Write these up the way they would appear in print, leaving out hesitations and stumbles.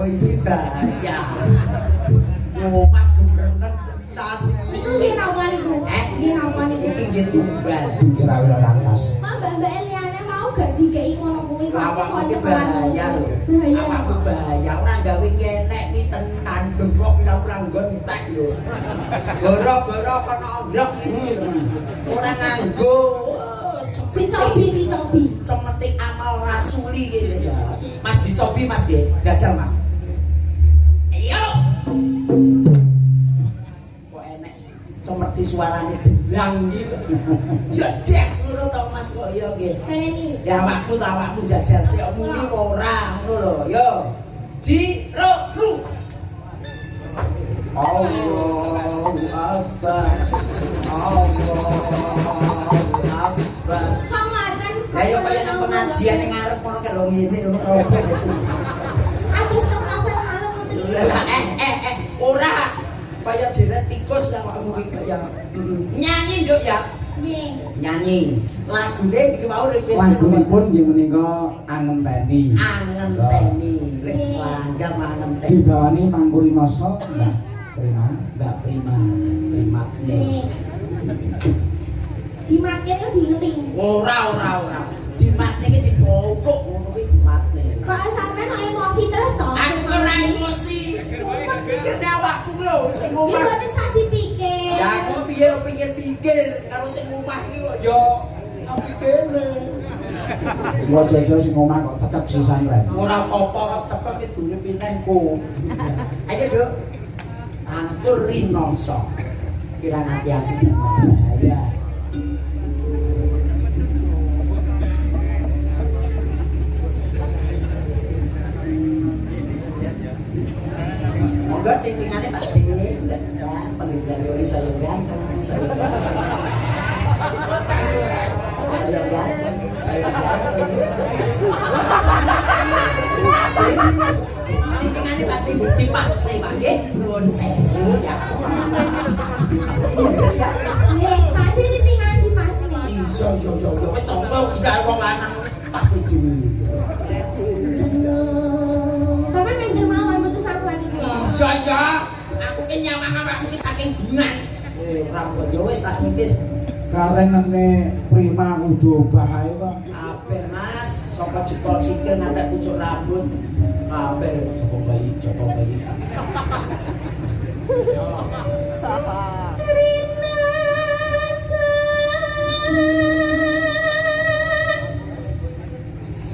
iki bahaya. Omah gemrenet tenan. Niku nggih napa niku? Nggih napa niku? Iki nggih tunggal. Dikira wira lantas. Kok mbak-mbak liyane mau gak dikeki ngono kuwi kok Awakmu iki bahaya lho. Bahaya. Awakmu bahaya ora gawe ngenek iki tenan gembok pira-pira gontek lho. Goro-goro kono ndrok iki lho Mas. Ora nganggo dicobi. cemetik amal rasuli iki ya. Mas dicobi Mas nggih. Jajal Mas. Ayo. Kok enek cemeti suarane delang iki. Ya des ngono to Mas kok ya nggih. Baleni. Ya awakmu jajal sik muni apa ora ngono lho. Yo. Jiro lu. Allahu Akbar. Allahu Akbar. Kok ngaten? Ya yo kaya nang pengajian ning ngarep ngono kaya lho ngene ngono opo ya Cuk. Aduh terpaksa malam ngoten. Lah ora kaya jeret tikus lah awakmu iki ya. Nyanyi nduk ya. Nggih. Nyanyi. Lagune iki mau request. Lagunipun nggih menika Angenteni. Angenteni. Langgam Angenteni. Dibawani Mangkuri Masa. Mbak Prima. Nggih. Dimatke kok diingeti. Ora. Dimatne iki dipokok ngono kuwi dimatne. Kok sampean kok emosi terus to? Aku ora emosi. Kuwi pikirne awakku lho sing Nggih omah. mboten sak dipikir. Ya aku piye lo pikir-pikir karo sing omah iki kok ya aku kene. Gua jajan sing omah kok tetep sisan ren. Ora apa-apa tepek iki durip pinengku. Ayo, Duk. Angkur rinongso. Kira nanti aku bahaya. Monggo tingkingane Pak De, enggak pengiran lori saya ganteng. Tingkingane Pak De dipaste Pak nggih, nuwun sewu ya. Nggih, Pak De ditinggal dipasne. Iya, wis to gawe wong lanang pasti dhewe. Sampeyan mengger mawon mboten sakuan iki. Iya, aku ki nyawang awakmu ki saking bungan. Ora kok ya wis tak iki. Karengane Prima kudu bahae kok. Ape Mas, saka jempol sikil ngantek pucuk rambut. Ape Joko bayi.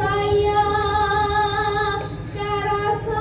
Saya karasa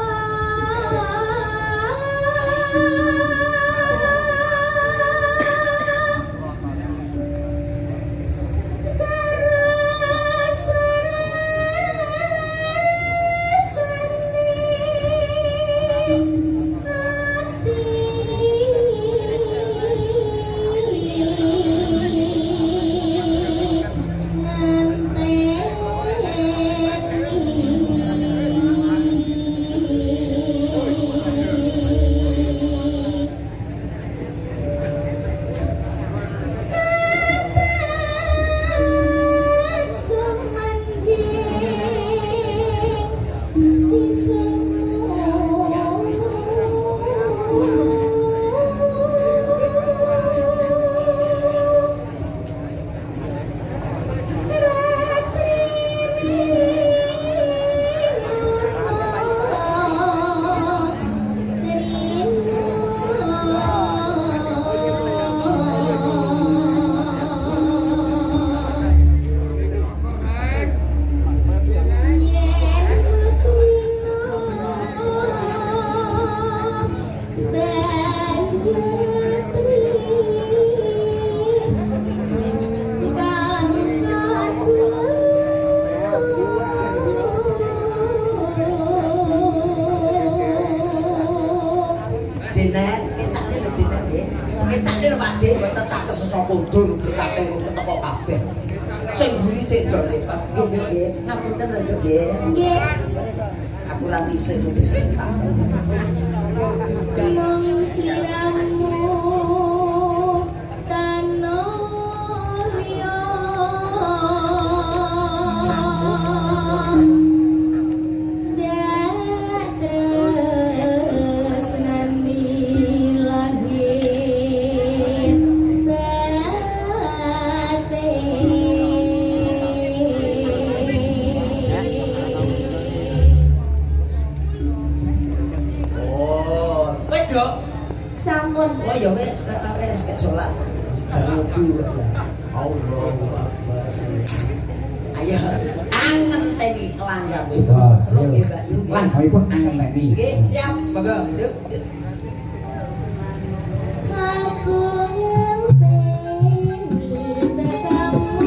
Kundur berkabeh teko kabeh. Sing mburi cek jole Pak. Nggih. Ngapunten lho nggih. Nggih. Aku ra bisa jadi setan. Mong sliramu tanolio dak Cuk. Sampun. Oh ya wis kayak salat. Lagi Allahu Akbar. Ayo angen teni langgam itu. Celuk nggih Mbak Yu. Langgamipun angen teni. Nggih, siap. Monggo. Yuk. Aku ngenteni tekamu.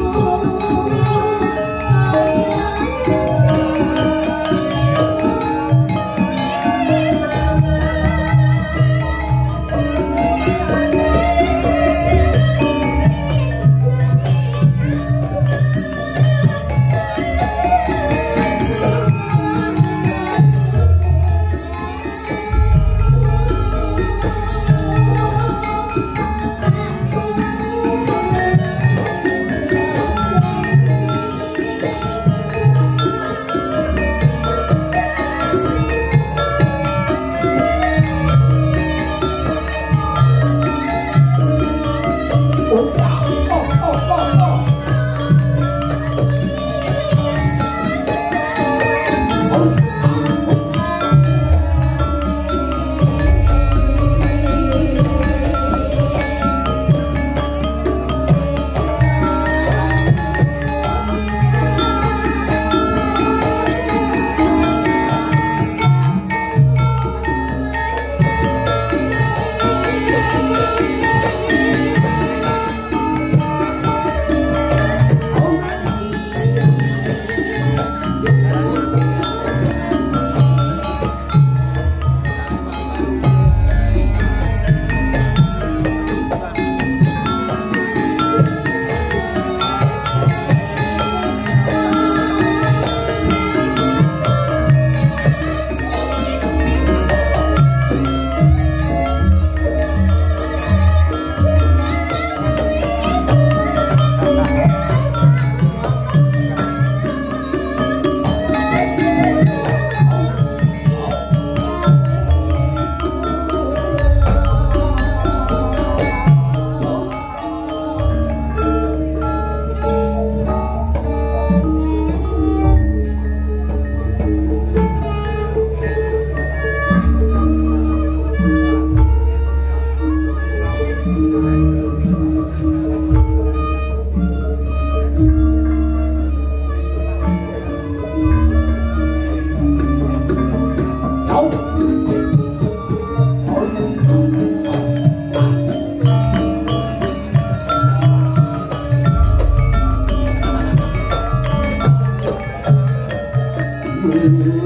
Thank you.